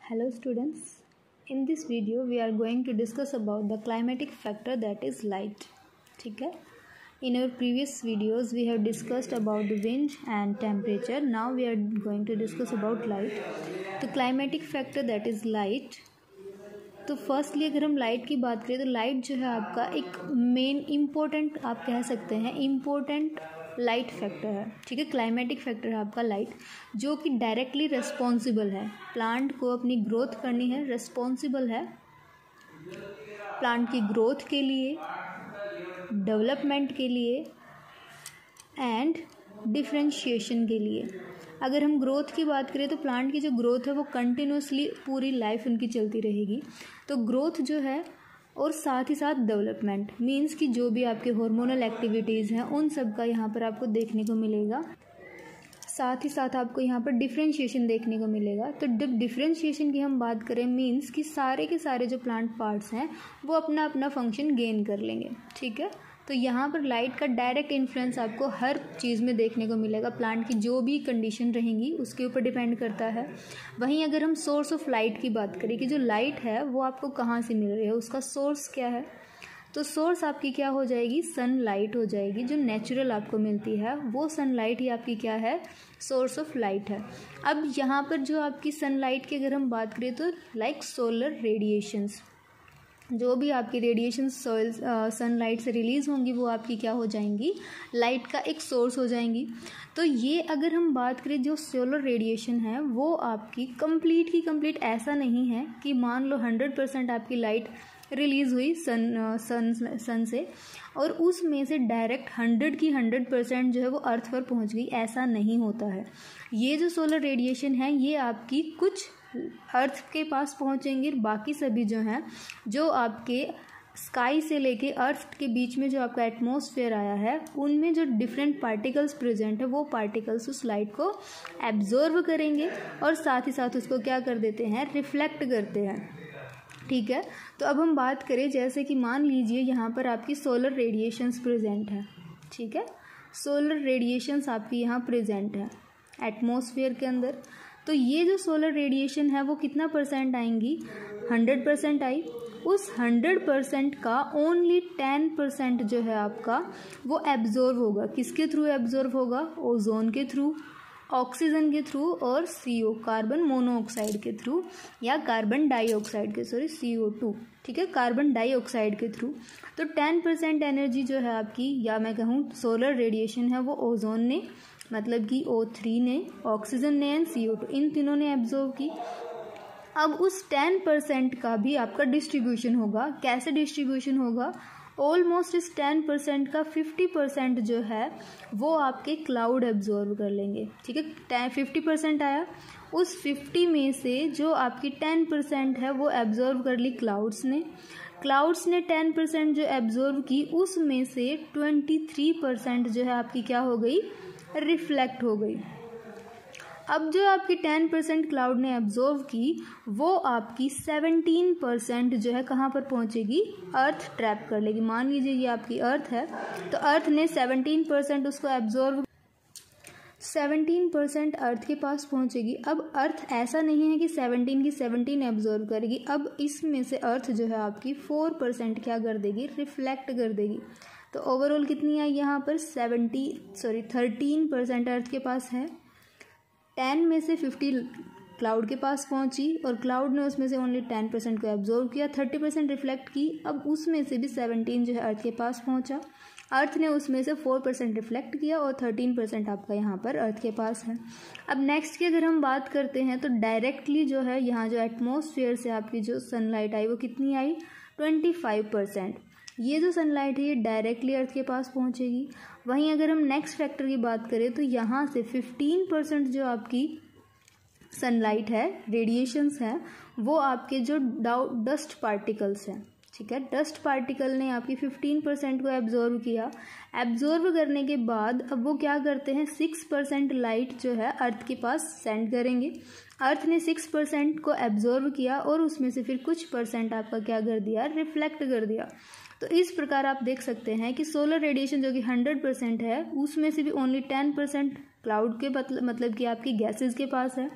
Hello students, in this video we are going to discuss about the climatic factor that is light. ठीक है. In our previous videos we have discussed about the wind and temperature. Now we are going to discuss about light. तो climatic factor that is light. तो firstly अगर हम light की बात करें तो लाइट जो है आपका एक मेन इम्पोर्टेंट आप कह सकते हैं इम्पोर्टेंट लाइट फैक्टर है. ठीक है, क्लाइमेटिक फैक्टर है आपका लाइट, जो कि डायरेक्टली रिस्पॉन्सिबल है. प्लांट को अपनी ग्रोथ करनी है, रिस्पॉन्सिबल है प्लांट की ग्रोथ के लिए, डेवलपमेंट के लिए एंड डिफरेंशिएशन के लिए. अगर हम ग्रोथ की बात करें तो प्लांट की जो ग्रोथ है वो कंटिन्यूसली पूरी लाइफ उनकी चलती रहेगी. तो ग्रोथ जो है और साथ ही साथ डेवलपमेंट मीन्स कि जो भी आपके हार्मोनल एक्टिविटीज़ हैं उन सब का यहाँ पर आपको देखने को मिलेगा. साथ ही साथ आपको यहाँ पर डिफरेंशिएशन देखने को मिलेगा. तो जब डिफरेंशिएशन की हम बात करें मीन्स कि सारे के सारे जो प्लांट पार्ट्स हैं वो अपना अपना फंक्शन गेन कर लेंगे. ठीक है, तो यहाँ पर लाइट का डायरेक्ट इन्फ्लुएंस आपको हर चीज़ में देखने को मिलेगा. प्लांट की जो भी कंडीशन रहेंगी उसके ऊपर डिपेंड करता है. वहीं अगर हम सोर्स ऑफ लाइट की बात करें कि जो लाइट है वो आपको कहाँ से मिल रही है, उसका सोर्स क्या है, तो सोर्स आपकी क्या हो जाएगी, सनलाइट हो जाएगी. जो नेचुरल आपको मिलती है वो सनलाइट ही आपकी क्या है, सोर्स ऑफ लाइट है. अब यहाँ पर जो आपकी सनलाइट की अगर हम बात करें तो लाइक सोलर रेडिएशंस, जो भी आपकी रेडिएशन सनलाइट से रिलीज़ होंगी वो आपकी क्या हो जाएंगी, लाइट का एक सोर्स हो जाएंगी. तो ये अगर हम बात करें जो सोलर रेडिएशन है वो आपकी कंप्लीट की कंप्लीट ऐसा नहीं है कि मान लो 100% आपकी लाइट रिलीज़ हुई सन से और उसमें से डायरेक्ट 100% जो है वो अर्थ पर पहुंच गई, ऐसा नहीं होता है. ये जो सोलर रेडिएशन है ये आपकी कुछ अर्थ के पास पहुंचेंगे, बाकी सभी जो हैं जो आपके स्काई से लेके अर्थ के बीच में जो आपका एटमॉस्फेयर आया है उनमें जो डिफरेंट पार्टिकल्स प्रेजेंट है वो पार्टिकल्स उस लाइट को एब्जॉर्व करेंगे और साथ ही साथ उसको क्या कर देते हैं, रिफ्लेक्ट करते हैं. ठीक है, तो अब हम बात करें जैसे कि मान लीजिए यहाँ पर आपकी सोलर रेडिएशंस प्रेजेंट है. ठीक है, सोलर रेडिएशंस आपकी यहाँ प्रेजेंट है एटमॉस्फेयर के अंदर. तो ये जो सोलर रेडिएशन है वो कितना परसेंट आएंगी, 100% आई. उस 100% का ओनली 10% जो है आपका वो एब्जॉर्व होगा. किसके थ्रू एब्जॉर्व होगा, ओजोन के थ्रू, ऑक्सीजन के थ्रू और CO कार्बन मोनोऑक्साइड के थ्रू या कार्बन डाइऑक्साइड के CO2. ठीक है, कार्बन डाइऑक्साइड के थ्रू. तो 10% एनर्जी जो है आपकी या मैं कहूँ सोलर रेडिएशन है वो ओजोन ने मतलब कि O3 ने, ऑक्सीजन ने एंड CO2 इन तीनों ने एब्जॉर्व की. अब उस 10% का भी आपका डिस्ट्रीब्यूशन होगा. कैसे डिस्ट्रीब्यूशन होगा, ऑलमोस्ट इस 10% का 50% जो है वो आपके क्लाउड एब्जॉर्व कर लेंगे. ठीक है, 50% आया, उस 50 में से जो आपकी 10% है वो एब्जॉर्व कर ली क्लाउड्स ने. क्लाउड्स ने 10% जो एब्जॉर्व की उसमें से 23% जो है आपकी क्या हो गई, रिफ्लेक्ट हो गई. अब जो आपकी 10% क्लाउड ने एब्जॉर्व की वो आपकी 17% जो है कहाँ पर पहुँचेगी, अर्थ ट्रैप कर लेगी. मान लीजिए ये आपकी अर्थ है तो अर्थ ने 17% उसको एब्जॉर्व, 17% अर्थ के पास पहुँचेगी. अब अर्थ ऐसा नहीं है कि 17 की 17 एब्जॉर्व करेगी. अब इसमें से अर्थ जो है आपकी 4% क्या कर देगी, रिफ्लेक्ट कर देगी. तो ओवरऑल कितनी आई यहाँ पर 13% अर्थ के पास है. 10 में से 50 क्लाउड के पास पहुंची और क्लाउड ने उसमें से ओनली 10% को एब्जॉर्व किया, 30% रिफ्लेक्ट की. अब उसमें से भी 17 जो है अर्थ के पास पहुंचा, अर्थ ने उसमें से 4% रिफ्लेक्ट किया और 13% आपका यहाँ पर अर्थ के पास है. अब नेक्स्ट की अगर हम बात करते हैं तो डायरेक्टली जो है यहाँ जो एटमॉस्फेयर से आपकी जो सनलाइट आई वो कितनी आई, 25%. ये जो सनलाइट है ये डायरेक्टली अर्थ के पास पहुंचेगी. वहीं अगर हम नेक्स्ट फैक्टर की बात करें तो यहाँ से 15% जो आपकी सनलाइट है, रेडिएशंस है, वो आपके जो डस्ट पार्टिकल्स हैं. ठीक है, डस्ट पार्टिकल ने आपकी 15% को एब्जॉर्व किया. एब्जॉर्व करने के बाद अब वो क्या करते हैं, 6% लाइट जो है अर्थ के पास सेंड करेंगे. अर्थ ने 6% को एब्जॉर्व किया और उसमें से फिर कुछ परसेंट आपका क्या कर दिया, रिफ्लेक्ट कर दिया. तो इस प्रकार आप देख सकते हैं कि सोलर रेडिएशन जो कि 100% है उसमें से भी ओनली 10% क्लाउड के मतलब कि आपकी गैसेस के पास है,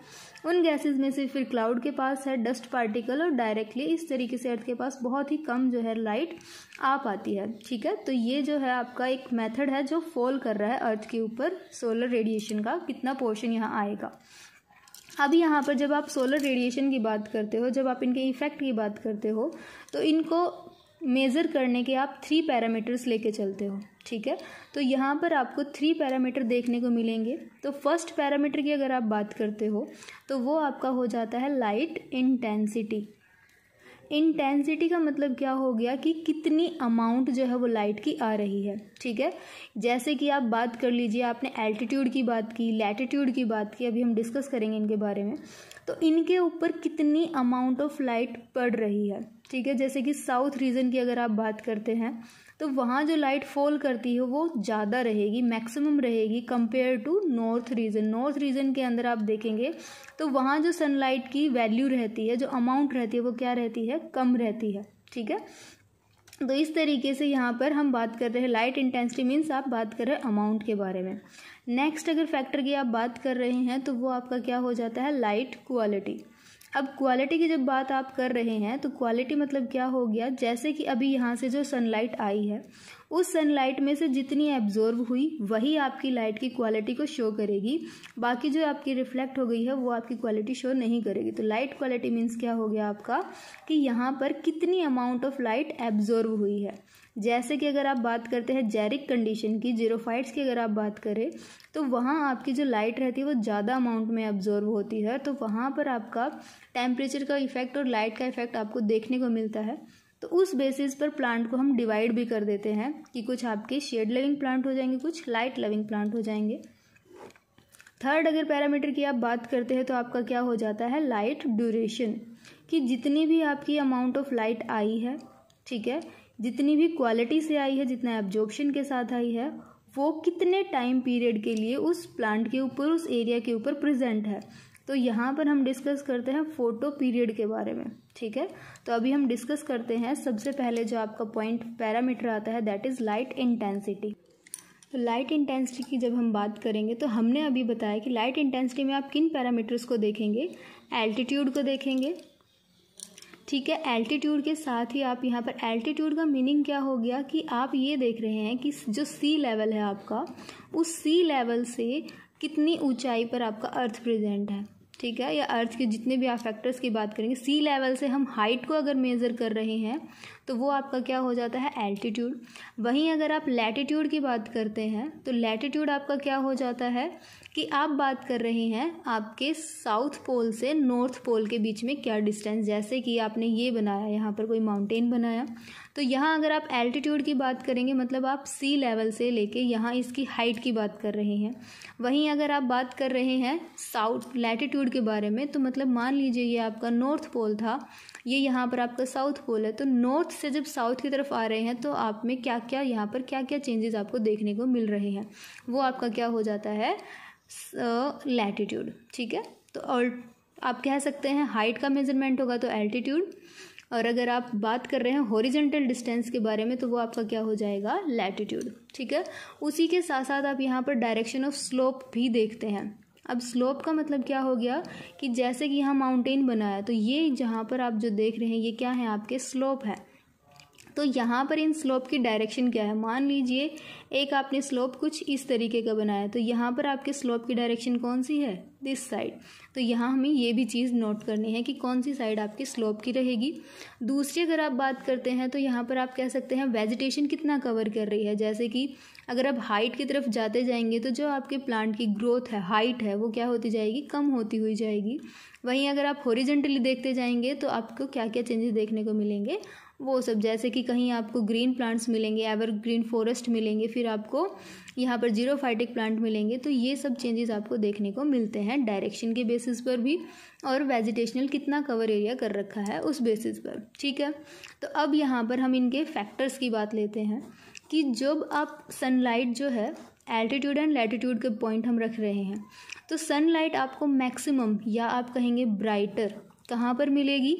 उन गैसेस में से फिर क्लाउड के पास है डस्ट पार्टिकल, और डायरेक्टली इस तरीके से अर्थ के पास बहुत ही कम जो है लाइट आ पाती है। ठीक है, तो ये जो है आपका एक मेथड है जो फॉल कर रहा है अर्थ के ऊपर सोलर रेडिएशन का कितना पोर्शन यहाँ आएगा। अब यहाँ पर जब आप सोलर रेडिएशन की बात करते हो, जब आप इनके इफेक्ट की बात करते हो, तो इनको मेज़र करने के आप 3 पैरामीटर्स लेके चलते हो। ठीक है, तो यहाँ पर आपको 3 पैरामीटर देखने को मिलेंगे। तो फर्स्ट पैरामीटर की अगर आप बात करते हो तो वो आपका हो जाता है लाइट इंटेंसिटी। इंटेंसिटी का मतलब क्या हो गया कि कितनी अमाउंट जो है वो लाइट की आ रही है। ठीक है, जैसे कि आप बात कर लीजिए, आपने एल्टीट्यूड की बात की, लैटिट्यूड की बात की, अभी हम डिस्कस करेंगे इनके बारे में। तो इनके ऊपर कितनी अमाउंट ऑफ लाइट पड़ रही है। ठीक है, जैसे कि साउथ रीजन की अगर आप बात करते हैं तो वहाँ जो लाइट फॉल करती है वो ज़्यादा रहेगी, मैक्सिमम रहेगी compare to north region. North region के अंदर आप देखेंगे तो वहाँ जो सनलाइट की वैल्यू रहती है, जो अमाउंट रहती है, वो क्या रहती है, कम रहती है। ठीक है, तो इस तरीके से यहाँ पर हम बात कर रहे हैं लाइट इंटेंसिटी मीन्स आप बात कर रहे हैं अमाउंट के बारे में। नेक्स्ट अगर फैक्टर की आप बात कर रहे हैं तो वो आपका क्या हो जाता है, लाइट क्वालिटी। अब क्वालिटी की जब बात आप कर रहे हैं तो क्वालिटी मतलब क्या हो गया, जैसे कि अभी यहाँ से जो सनलाइट आई है उस सनलाइट में से जितनी एब्जॉर्ब हुई वही आपकी लाइट की क्वालिटी को शो करेगी, बाकी जो आपकी रिफ्लेक्ट हो गई है वो आपकी क्वालिटी शो नहीं करेगी। तो लाइट क्वालिटी मीन्स क्या हो गया आपका कि यहाँ पर कितनी अमाउंट ऑफ लाइट एब्जॉर्ब हुई है। जैसे कि अगर आप बात करते हैं जेरिक कंडीशन की, जीरोफाइट्स की अगर आप बात करें तो वहाँ आपकी जो लाइट रहती है वो ज़्यादा अमाउंट में एब्जॉर्ब होती है, तो वहाँ पर आपका टेम्परेचर का इफेक्ट और लाइट का इफेक्ट आपको देखने को मिलता है। तो उस बेसिस पर प्लांट को हम डिवाइड भी कर देते हैं कि कुछ आपके शेड लविंग प्लांट हो जाएंगे, कुछ लाइट लविंग प्लांट हो जाएंगे। थर्ड अगर पैरामीटर की आप बात करते हैं तो आपका क्या हो जाता है, लाइट ड्यूरेशन, कि जितनी भी आपकी अमाउंट ऑफ लाइट आई है, ठीक है, जितनी भी क्वालिटी से आई है, जितना एब्जॉर्प्शन के साथ आई है, वो कितने टाइम पीरियड के लिए उस प्लांट के ऊपर, उस एरिया के ऊपर प्रेजेंट है। तो यहाँ पर हम डिस्कस करते हैं फोटो पीरियड के बारे में। ठीक है, तो अभी हम डिस्कस करते हैं सबसे पहले जो आपका पॉइंट पैरामीटर आता है दैट इज़ लाइट इंटेंसिटी। तो लाइट इंटेंसिटी की जब हम बात करेंगे तो हमने अभी बताया कि लाइट इंटेंसिटी में आप किन पैरामीटर्स को देखेंगे, एल्टीट्यूड को देखेंगे। ठीक है, एल्टीट्यूड के साथ ही आप यहाँ पर एल्टीट्यूड का मीनिंग क्या हो गया कि आप ये देख रहे हैं कि जो सी लेवल है आपका, उस सी लेवल से कितनी ऊंचाई पर आपका अर्थ प्रेजेंट है। ठीक है, या अर्थ के जितने भी आप फैक्टर्स की बात करेंगे, सी लेवल से हम हाइट को अगर मेज़र कर रहे हैं तो वो आपका क्या हो जाता है, एल्टीट्यूड। वहीं अगर आप लैटिट्यूड की बात करते हैं तो लैटिट्यूड आपका क्या हो जाता है कि आप बात कर रहे हैं आपके साउथ पोल से नॉर्थ पोल के बीच में क्या डिस्टेंस, जैसे कि आपने ये बनाया, यहाँ पर कोई माउंटेन बनाया, तो यहाँ अगर आप एल्टीट्यूड की बात करेंगे मतलब आप सी लेवल से लेके यहाँ इसकी हाइट की बात कर रहे हैं। वहीं अगर आप बात कर रहे हैं साउथ लैटिट्यूड के बारे में तो मतलब मान लीजिए ये आपका नॉर्थ पोल था, ये यहाँ पर आपका साउथ पोल है, तो नॉर्थ से जब साउथ की तरफ आ रहे हैं तो आप में क्या क्या यहाँ पर क्या क्या चेंजेस आपको देखने को मिल रहे हैं, वो आपका क्या हो जाता है, लैटिट्यूड। ठीक है, तो और आप कह सकते हैं हाइट का मेजरमेंट होगा तो एल्टीट्यूड, और अगर आप बात कर रहे हैं हॉरिजॉन्टल डिस्टेंस के बारे में तो वो आपका क्या हो जाएगा, लैटिट्यूड। ठीक है, उसी के साथ साथ आप यहाँ पर डायरेक्शन ऑफ स्लोप भी देखते हैं। अब स्लोप का मतलब क्या हो गया कि जैसे कि यहाँ माउंटेन बनाया तो ये जहाँ पर आप जो देख रहे हैं ये क्या है, आपके स्लोप है। तो यहाँ पर इन स्लोप की डायरेक्शन क्या है, मान लीजिए एक आपने स्लोप कुछ इस तरीके का बनाया, तो यहाँ पर आपके स्लोप की डायरेक्शन कौन सी है, दिस साइड। तो यहाँ हमें ये भी चीज़ नोट करनी है कि कौन सी साइड आपकी स्लोप की रहेगी। दूसरी अगर आप बात करते हैं तो यहाँ पर आप कह सकते हैं वेजिटेशन कितना कवर कर रही है, जैसे कि अगर आप हाइट की तरफ जाते जाएंगे तो जो आपके प्लांट की ग्रोथ है, हाइट है, वो क्या होती जाएगी, कम होती हुई जाएगी। वहीं अगर आप हॉरिजॉन्टली देखते जाएंगे तो आपको क्या क्या चेंजेस देखने को मिलेंगे, वो सब, जैसे कि कहीं आपको ग्रीन प्लांट्स मिलेंगे, एवरग्रीन फॉरेस्ट मिलेंगे, फिर आपको यहाँ पर जीरोफाइटिक प्लांट मिलेंगे। तो ये सब चेंजेस आपको देखने को मिलते हैं डायरेक्शन के बेसिस पर भी और वेजिटेशनल कितना कवर एरिया कर रखा है उस बेसिस पर। ठीक है, तो अब यहाँ पर हम इनके फैक्टर्स की बात लेते हैं कि जब आप सनलाइट जो है एल्टीट्यूड एंड लैटिट्यूड के पॉइंट हम रख रहे हैं तो सनलाइट आपको मैक्सिमम या आप कहेंगे ब्राइटर कहाँ पर मिलेगी,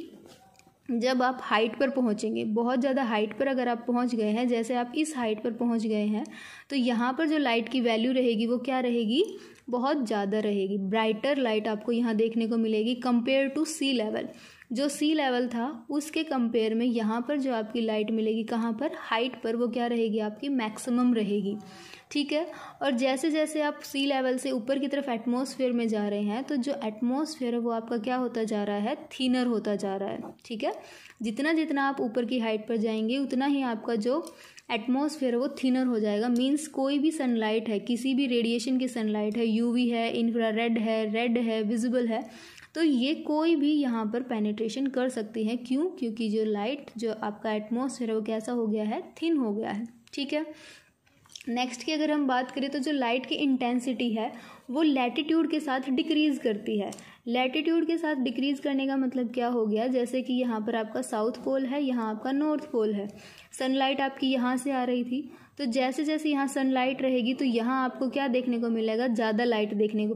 जब आप हाइट पर पहुंचेंगे। बहुत ज़्यादा हाइट पर अगर आप पहुंच गए हैं, जैसे आप इस हाइट पर पहुंच गए हैं, तो यहाँ पर जो लाइट की वैल्यू रहेगी वो क्या रहेगी, बहुत ज़्यादा रहेगी, ब्राइटर लाइट आपको यहाँ देखने को मिलेगी कंपेयर टू सी लेवल। जो सी लेवल था उसके कंपेयर में यहाँ पर जो आपकी लाइट मिलेगी कहाँ पर, हाइट पर, वो क्या रहेगी आपकी मैक्सिमम रहेगी, ठीक है। और जैसे जैसे आप सी लेवल से ऊपर की तरफ एटमॉस्फेयर में जा रहे हैं तो जो एटमॉस्फेयर है वो आपका क्या होता जा रहा है, थिनर होता जा रहा है, ठीक है। जितना जितना आप ऊपर की हाइट पर जाएंगे उतना ही आपका जो एटमॉस्फेयर है वो थिनर हो जाएगा। मीन्स कोई भी सनलाइट है, किसी भी रेडिएशन की सनलाइट है, यूवी है, इंफ्रारेड है, रेड है, विजिबल है, तो ये कोई भी यहाँ पर पेनिट्रेशन कर सकती है। क्यों? क्योंकि जो लाइट, जो आपका एटमॉस्फेयर है वो कैसा हो गया है, थिन हो गया है, ठीक है। नेक्स्ट की अगर हम बात करें तो जो लाइट की इंटेंसिटी है वो लैटिट्यूड के साथ डिक्रीज़ करती है। लैटिट्यूड के साथ डिक्रीज़ करने का मतलब क्या हो गया, जैसे कि यहाँ पर आपका साउथ पोल है, यहाँ आपका नॉर्थ पोल है, सनलाइट आपकी यहाँ से आ रही थी, तो जैसे जैसे यहाँ सनलाइट रहेगी तो यहाँ आपको क्या देखने को मिलेगा, ज़्यादा लाइट देखने को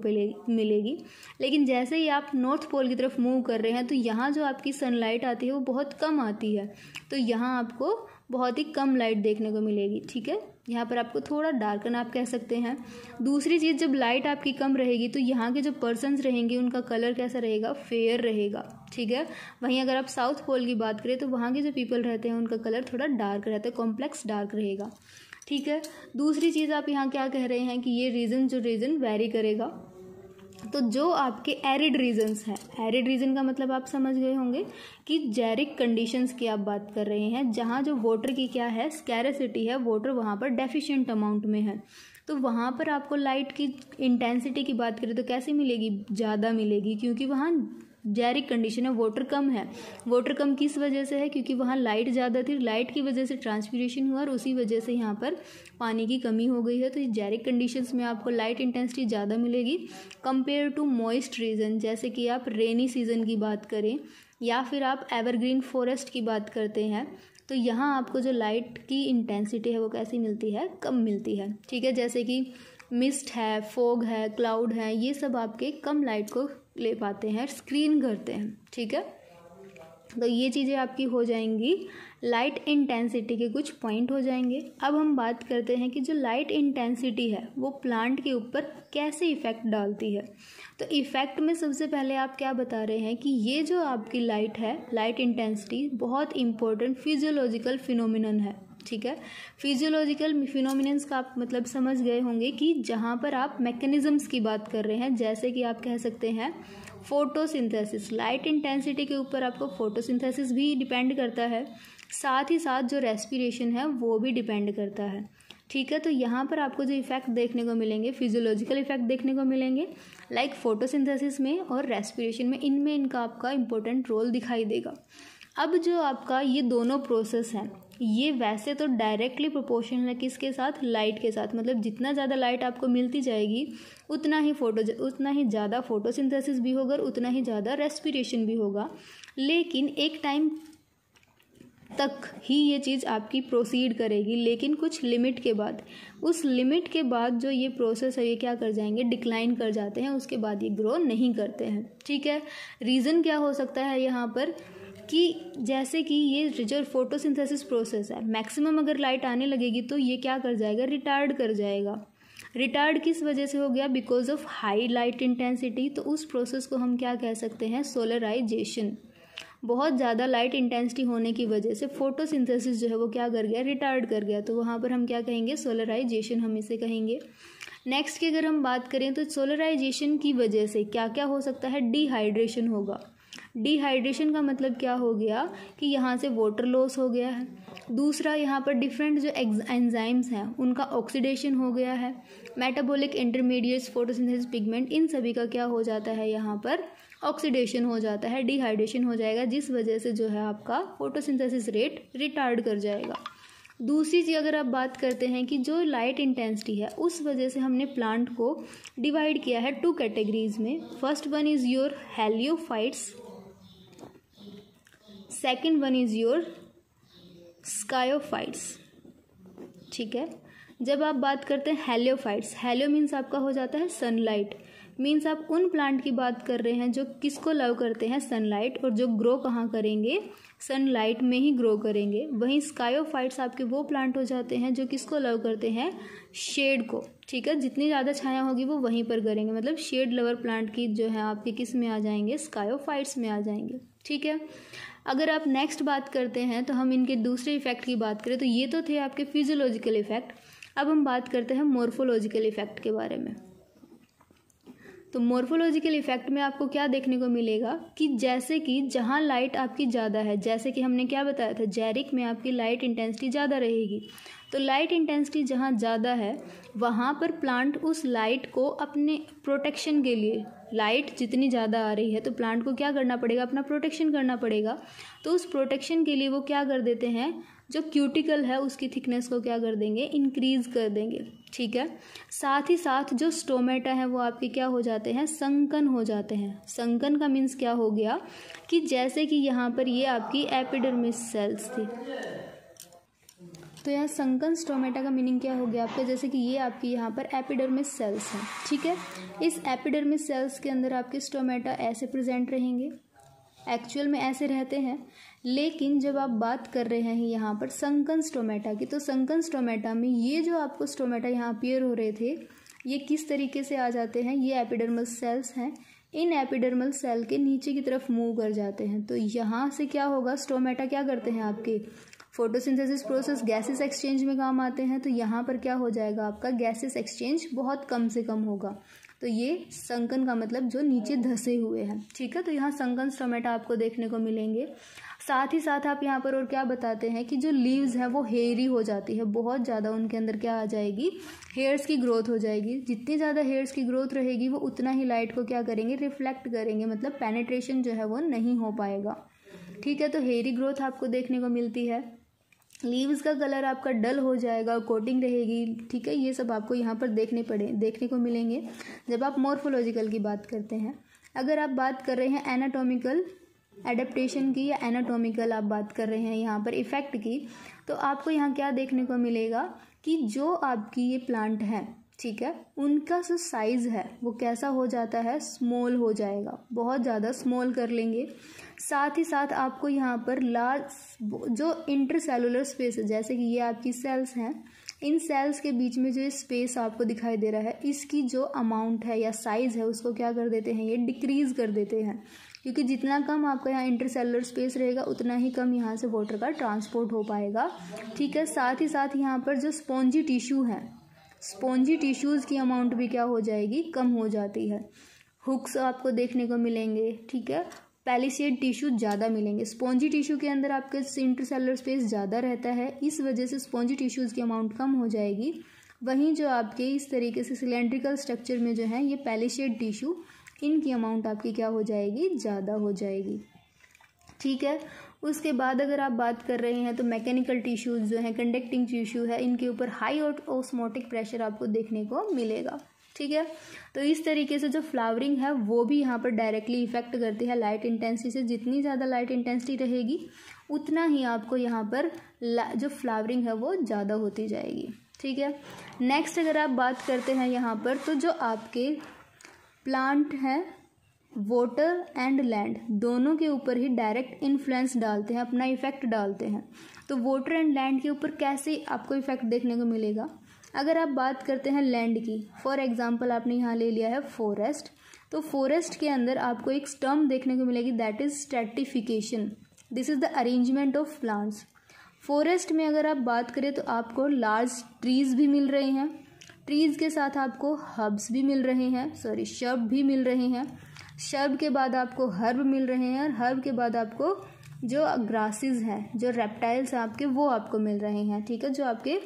मिलेगी। लेकिन जैसे ही आप नॉर्थ पोल की तरफ मूव कर रहे हैं तो यहाँ जो आपकी सनलाइट आती है वो बहुत कम आती है, तो यहाँ आपको बहुत ही कम लाइट देखने को मिलेगी, ठीक है। यहाँ पर आपको थोड़ा डार्कन आप कह सकते हैं। दूसरी चीज़, जब लाइट आपकी कम रहेगी तो यहाँ के जो पर्सन्स रहेंगे उनका कलर कैसा रहेगा, फेयर रहेगा, ठीक है। वहीं अगर आप साउथ पोल की बात करें तो वहाँ के जो पीपल रहते हैं उनका कलर थोड़ा डार्क रहता है, कॉम्प्लेक्स डार्क रहेगा, ठीक है। दूसरी चीज़ आप यहाँ क्या कह रहे हैं कि ये रीजन वेरी करेगा, तो जो आपके एरिड रीजन्स हैं, एरिड रीजन का मतलब आप समझ गए होंगे कि जेरिक कंडीशंस की आप बात कर रहे हैं, जहाँ जो वाटर की क्या है, स्कैरसिटी है, वाटर वहाँ पर डेफिशिएंट अमाउंट में है, तो वहाँ पर आपको लाइट की इंटेंसिटी की बात करें तो कैसी मिलेगी, ज़्यादा मिलेगी, क्योंकि वहाँ जेरिक कंडीशन है, वाटर कम है। वाटर कम किस वजह से है, क्योंकि वहाँ लाइट ज़्यादा थी, लाइट की वजह से ट्रांसपीरेशन हुआ और उसी वजह से यहाँ पर पानी की कमी हो गई है। तो जेरिक कंडीशंस में आपको लाइट इंटेंसिटी ज़्यादा मिलेगी कंपेयर टू मॉइस्ट रीजन, जैसे कि आप रेनी सीजन की बात करें या फिर आप एवरग्रीन फॉरेस्ट की बात करते हैं, तो यहाँ आपको जो लाइट की इंटेंसिटी है वो कैसी मिलती है, कम मिलती है, ठीक है। जैसे कि मिस्ट है, फोग है, क्लाउड है, ये सब आपके कम लाइट को ले पाते हैं, स्क्रीन करते हैं, ठीक है। तो ये चीज़ें आपकी हो जाएंगी लाइट इंटेंसिटी के कुछ पॉइंट हो जाएंगे। अब हम बात करते हैं कि जो लाइट इंटेंसिटी है वो प्लांट के ऊपर कैसे इफ़ेक्ट डालती है। तो इफ़ेक्ट में सबसे पहले आप क्या बता रहे हैं कि ये जो आपकी लाइट है, लाइट इंटेंसिटी बहुत इंपॉर्टेंट फिजियोलॉजिकल फिनोमिनन है, ठीक है। फिजियोलॉजिकल फिनोमिनन्स का आप मतलब समझ गए होंगे कि जहाँ पर आप मैकेनिज़म्स की बात कर रहे हैं, जैसे कि आप कह सकते हैं फोटोसिंथेसिस, लाइट इंटेंसिटी के ऊपर आपको फोटोसिंथेसिस भी डिपेंड करता है, साथ ही साथ जो रेस्पिरेशन है वो भी डिपेंड करता है, ठीक है। तो यहाँ पर आपको जो इफ़ेक्ट देखने को मिलेंगे, फिजियोलॉजिकल इफ़ेक्ट देखने को मिलेंगे लाइक फोटोसिंथेसिस में और रेस्पिरेशन में, इनमें इनका आपका इम्पोर्टेंट रोल दिखाई देगा। अब जो आपका ये दोनों प्रोसेस हैं ये वैसे तो डायरेक्टली प्रोपोर्शनल है किसके साथ, लाइट के साथ, मतलब जितना ज़्यादा लाइट आपको मिलती जाएगी उतना ही ज़्यादा फोटोसिंथेसिस भी होगा और उतना ही ज़्यादा रेस्पिरेशन भी होगा। लेकिन एक टाइम तक ही ये चीज़ आपकी प्रोसीड करेगी, लेकिन कुछ लिमिट के बाद, उस लिमिट के बाद जो ये प्रोसेस है ये क्या कर जाएंगे, डिक्लाइन कर जाते हैं, उसके बाद ये ग्रो नहीं करते हैं, ठीक है। रीज़न क्या हो सकता है यहाँ पर कि जैसे कि ये जो फोटोसिंथेसिस प्रोसेस है, मैक्सिमम अगर लाइट आने लगेगी तो ये क्या कर जाएगा, रिटार्ड कर जाएगा। रिटार्ड किस वजह से हो गया, because of high light intensity. तो उस प्रोसेस को हम क्या कह सकते हैं, सोलराइजेशन। बहुत ज़्यादा लाइट इंटेंसिटी होने की वजह से फोटोसिंथेसिस जो है वो क्या कर गया, रिटार्ड कर गया, तो वहाँ पर हम क्या कहेंगे, सोलराइजेशन हम इसे कहेंगे। नेक्स्ट की अगर हम बात करें तो सोलराइजेशन की वजह से क्या क्या हो सकता है, डिहाइड्रेशन होगा। डिहाइड्रेशन का मतलब क्या हो गया कि यहाँ से वाटर लॉस हो गया है। दूसरा, यहाँ पर डिफरेंट जो एंजाइम्स हैं उनका ऑक्सीडेशन हो गया है। मेटाबॉलिक इंटरमीडिएट्स, फोटोसिंथेसिस पिगमेंट, इन सभी का क्या हो जाता है, यहाँ पर ऑक्सीडेशन हो जाता है, डिहाइड्रेशन हो जाएगा, जिस वजह से जो है आपका फोटोसिंथेसिस रेट रिटार्ड कर जाएगा। दूसरी चीज़ अगर आप बात करते हैं कि जो लाइट इंटेंसिटी है उस वजह से हमने प्लांट को डिवाइड किया है 2 कैटेगरीज में। First one is your heliophytes, second one is your sciophytes, ठीक है। जब आप बात करते हैं हेलियोफाइट्स, हेलियो मीन्स आपका हो जाता है सनलाइट, मीन्स आप उन प्लांट की बात कर रहे हैं जो किसको लव करते हैं, सनलाइट, और जो ग्रो कहाँ करेंगे, सनलाइट में ही ग्रो करेंगे। वहीं स्कायोफाइट्स आपके वो प्लांट हो जाते हैं जो किसको लव करते हैं, शेड को, ठीक है। जितनी ज़्यादा छाया होगी वो वहीं पर करेंगे, मतलब शेड लवर प्लांट की जो है आपके किस में आ जाएंगे, स्कायोफाइट्स में आ जाएंगे, ठीक है। अगर आप नेक्स्ट बात करते हैं तो हम इनके दूसरे इफेक्ट की बात करें तो ये तो थे आपके फिजियोलॉजिकल इफेक्ट। अब हम बात करते हैं मॉर्फोलॉजिकल इफेक्ट के बारे में। तो मॉर्फोलॉजिकल इफेक्ट में आपको क्या देखने को मिलेगा कि जैसे कि जहाँ लाइट आपकी ज़्यादा है, जैसे कि हमने क्या बताया था, जेरिक में आपकी लाइट इंटेंसिटी ज़्यादा रहेगी। तो लाइट इंटेंसिटी जहाँ ज़्यादा है वहाँ पर प्लांट उस लाइट को अपने प्रोटेक्शन के लिए, लाइट जितनी ज़्यादा आ रही है तो प्लांट को क्या करना पड़ेगा, अपना प्रोटेक्शन करना पड़ेगा। तो उस प्रोटेक्शन के लिए वो क्या कर देते हैं, जो क्यूटिकल है उसकी थिकनेस को क्या कर देंगे, इंक्रीज़ कर देंगे, ठीक है। साथ ही साथ जो स्टोमेटा है वो आपके क्या हो जाते हैं, संकन हो जाते हैं। संकन का मीन्स क्या हो गया कि जैसे कि यहाँ पर ये आपकी एपिडर्मिस सेल्स थी, तो यहाँ संकन स्टोमेटा का मीनिंग क्या हो गया आपका, जैसे कि ये आपकी यहाँ पर एपिडर्मिस सेल्स हैं, ठीक है। इस एपिडर्मिस सेल्स के अंदर आपके स्टोमेटा ऐसे प्रेजेंट रहेंगे, एक्चुअल में ऐसे रहते हैं। लेकिन जब आप बात कर रहे हैं यहाँ पर संकन स्टोमेटा की, तो संकन स्टोमेटा में ये जो आपको स्टोमेटा यहाँ अपीयर हो रहे थे ये किस तरीके से आ जाते हैं, ये एपिडर्मल सेल्स हैं। इन एपिडर्मल सेल के नीचे की तरफ मूव कर जाते हैं। तो यहाँ से क्या होगा, स्टोमेटा क्या करते हैं आपके, फोटोसिंथेसिस प्रोसेस, गैसेस एक्सचेंज में काम आते हैं। तो यहाँ पर क्या हो जाएगा आपका, गैसेस एक्सचेंज बहुत कम से कम होगा। तो ये संकन का मतलब जो नीचे धसे हुए हैं, ठीक है। तो यहाँ संकन स्टोमेटा आपको देखने को मिलेंगे। साथ ही साथ आप यहाँ पर और क्या बताते हैं कि जो लीव्स है वो हेयरी हो जाती है, बहुत ज़्यादा उनके अंदर क्या आ जाएगी, हेयर्स की ग्रोथ हो जाएगी। जितनी ज़्यादा हेयर्स की ग्रोथ रहेगी वो उतना ही लाइट को क्या करेंगे, रिफ्लेक्ट करेंगे, मतलब पेनिट्रेशन जो है वो नहीं हो पाएगा, ठीक है। तो हेयरी ग्रोथ आपको देखने को मिलती है। लीव्स का कलर आपका डल हो जाएगा, कोटिंग रहेगी, ठीक है। ये सब आपको यहाँ पर देखने को मिलेंगे जब आप मॉर्फोलॉजिकल की बात करते हैं। अगर आप बात कर रहे हैं एनाटॉमिकल एडेप्टेशन की या एनाटॉमिकल आप बात कर रहे हैं यहाँ पर इफ़ेक्ट की, तो आपको यहाँ क्या देखने को मिलेगा कि जो आपकी ये प्लांट है, ठीक है, उनका जो साइज़ है वो कैसा हो जाता है, स्मॉल हो जाएगा, बहुत ज़्यादा स्मॉल कर लेंगे। साथ ही साथ आपको यहाँ पर लार्ज जो इंटरसेलुलर स्पेस है, जैसे कि ये आपकी सेल्स हैं, इन सेल्स के बीच में जो स्पेस आपको दिखाई दे रहा है इसकी जो अमाउंट है या साइज़ है उसको क्या कर देते हैं, ये डिक्रीज़ कर देते हैं। क्योंकि जितना कम आपका यहाँ इंटरसेलुलर स्पेस रहेगा उतना ही कम यहाँ से वाटर का ट्रांसपोर्ट हो पाएगा, ठीक है। साथ ही साथ यहाँ पर जो स्पॉन्जी टिश्यू है, स्पॉन्जी टिश्यूज़ की अमाउंट भी क्या हो जाएगी, कम हो जाती है। हुक्स आपको देखने को मिलेंगे, ठीक है। पैलिसेड टिश्यू ज़्यादा मिलेंगे। स्पॉन्जी टिश्यू के अंदर आपके इंटरसेलुलर स्पेस ज़्यादा रहता है, इस वजह से स्पॉन्जी टिश्यूज़ की अमाउंट कम हो जाएगी। वहीं जो आपके इस तरीके से सिलेंड्रिकल स्ट्रक्चर में जो है ये पैलिसेड टिश्यू, इनकी अमाउंट आपकी क्या हो जाएगी, ज़्यादा हो जाएगी, ठीक है। उसके बाद अगर आप बात कर रहे हैं तो मैकेनिकल टिश्यूज़ जो हैं, कंडक्टिंग टिश्यू है, इनके ऊपर हाई ऑस्मोटिक प्रेशर आपको देखने को मिलेगा, ठीक है। तो इस तरीके से जो फ्लावरिंग है वो भी यहाँ पर डायरेक्टली इफेक्ट करती है लाइट इंटेंसिटी से। जितनी ज़्यादा लाइट इंटेंसिटी रहेगी उतना ही आपको यहाँ पर जो फ्लावरिंग है वो ज़्यादा होती जाएगी, ठीक है। नेक्स्ट अगर आप बात करते हैं यहाँ पर, तो जो आपके प्लांट हैं वाटर एंड लैंड दोनों के ऊपर ही डायरेक्ट इन्फ्लुएंस डालते हैं, अपना इफेक्ट डालते हैं। तो वाटर एंड लैंड के ऊपर कैसे आपको इफेक्ट देखने को मिलेगा, अगर आप बात करते हैं लैंड की, फॉर एग्जांपल आपने यहाँ ले लिया है फॉरेस्ट, तो फॉरेस्ट के अंदर आपको एक टर्म देखने को मिलेगी, that is stratification. This is the arrangement of plants. Forest में अगर आप बात करें तो आपको लार्ज ट्रीज भी मिल रहे हैं, ट्रीज के साथ आपको हर्ब्स भी मिल रहे हैं, शर्ब भी मिल रहे हैं, शर्ब के बाद आपको हर्ब मिल रहे हैं, और हर्ब के बाद आपको जो ग्रासेस हैं, जो रेप्टाइल्स हैं आपके, वो आपको मिल रहे हैं, ठीक है, जो आपके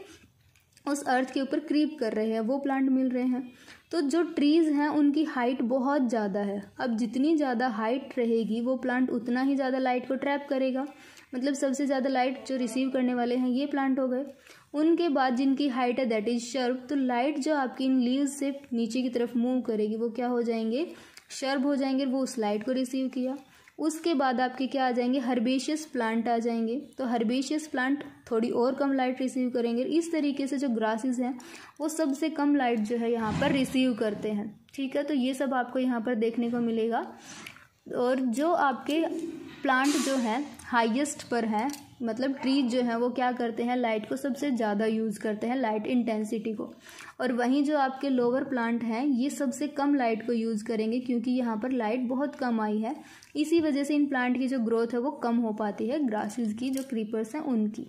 उस अर्थ के ऊपर क्रीप कर रहे हैं, वो प्लांट मिल रहे हैं। तो जो ट्रीज़ हैं उनकी हाइट बहुत ज़्यादा है। अब जितनी ज़्यादा हाइट रहेगी वो प्लांट उतना ही ज़्यादा लाइट को ट्रैप करेगा, मतलब सबसे ज़्यादा लाइट जो रिसीव करने वाले हैं ये प्लांट हो गए। उनके बाद जिनकी हाइट है दैट इज शर्ब, तो लाइट जो आपकी इन लीव्स से नीचे की तरफ मूव करेगी वो क्या हो जाएंगे, शर्ब हो जाएंगे, वो उस लाइट को रिसीव किया। उसके बाद आपके क्या आ जाएंगे, हर्बेशियस प्लांट आ जाएंगे। तो हर्बेशियस प्लांट थोड़ी और कम लाइट रिसीव करेंगे। इस तरीके से जो ग्रासेस हैं वो सबसे कम लाइट जो है यहाँ पर रिसीव करते हैं, ठीक है। तो ये सब आपको यहाँ पर देखने को मिलेगा। और जो आपके प्लांट जो है हाईएस्ट पर है, मतलब ट्रीज जो हैं वो क्या करते हैं, लाइट को सबसे ज़्यादा यूज़ करते हैं, लाइट इंटेंसिटी को। और वहीं जो आपके लोअर प्लांट हैं ये सबसे कम लाइट को यूज़ करेंगे, क्योंकि यहाँ पर लाइट बहुत कम आई है। इसी वजह से इन प्लांट की जो ग्रोथ है वो कम हो पाती है, ग्रासेस की, जो क्रीपर्स हैं उनकी,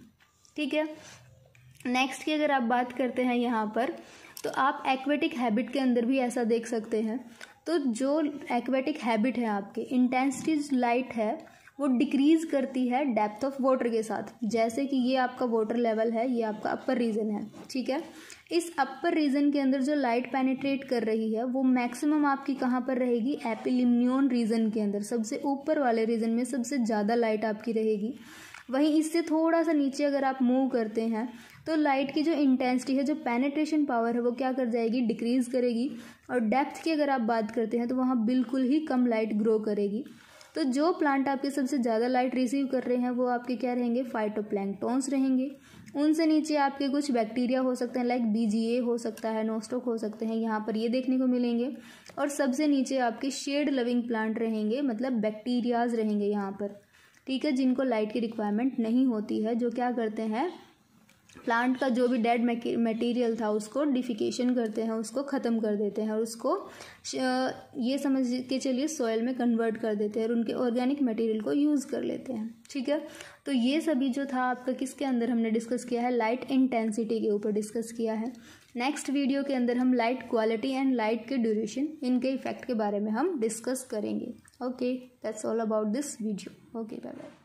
ठीक है। नेक्स्ट की अगर आप बात करते हैं यहाँ पर, तो आप एक्वेटिक हैबिट के अंदर भी ऐसा देख सकते हैं। तो जो एक्वेटिक हैबिट है आपके, इंटेंसिटी लाइट है वो डिक्रीज़ करती है डेप्थ ऑफ वाटर के साथ। जैसे कि ये आपका वाटर लेवल है, ये आपका अपर रीजन है, ठीक है। इस अपर रीजन के अंदर जो लाइट पेनिट्रेट कर रही है वो मैक्सिमम आपकी कहाँ पर रहेगी, एपिलिम्नियन रीजन के अंदर, सबसे ऊपर वाले रीजन में सबसे ज़्यादा लाइट आपकी रहेगी। वहीं इससे थोड़ा सा नीचे अगर आप मूव करते हैं तो लाइट की जो इंटेंसिटी है, जो पेनिट्रेशन पावर है, वो क्या कर जाएगी, डिक्रीज़ करेगी। और डेप्थ की अगर आप बात करते हैं तो वहाँ बिल्कुल ही कम लाइट ग्रो करेगी। तो जो प्लांट आपके सबसे ज़्यादा लाइट रिसीव कर रहे हैं वो आपके क्या रहेंगे, फाइटोप्लैंक्टन्स रहेंगे। उनसे नीचे आपके कुछ बैक्टीरिया हो सकते हैं, लाइक बीजीए हो सकता है, नोस्टोक हो सकते हैं, यहाँ पर ये देखने को मिलेंगे। और सबसे नीचे आपके शेड लविंग प्लांट रहेंगे, मतलब बैक्टीरियाज रहेंगे यहाँ पर, ठीक है, जिनको लाइट की रिक्वायरमेंट नहीं होती है, जो क्या करते हैं, प्लांट का जो भी डेड मटेरियल था उसको डिफिकेशन करते हैं, उसको ख़त्म कर देते हैं और उसको ये समझ के चलिए सॉइल में कन्वर्ट कर देते हैं और उनके ऑर्गेनिक मटेरियल को यूज़ कर लेते हैं, ठीक है। तो ये सभी जो था आपका किसके अंदर हमने डिस्कस किया है, लाइट इंटेंसिटी के ऊपर डिस्कस किया है। नेक्स्ट वीडियो के अंदर हम लाइट क्वालिटी एंड लाइट के ड्यूरेशन, इनके इफेक्ट के बारे में हम डिस्कस करेंगे। Okay, that's all about this video. Okay, bye bye.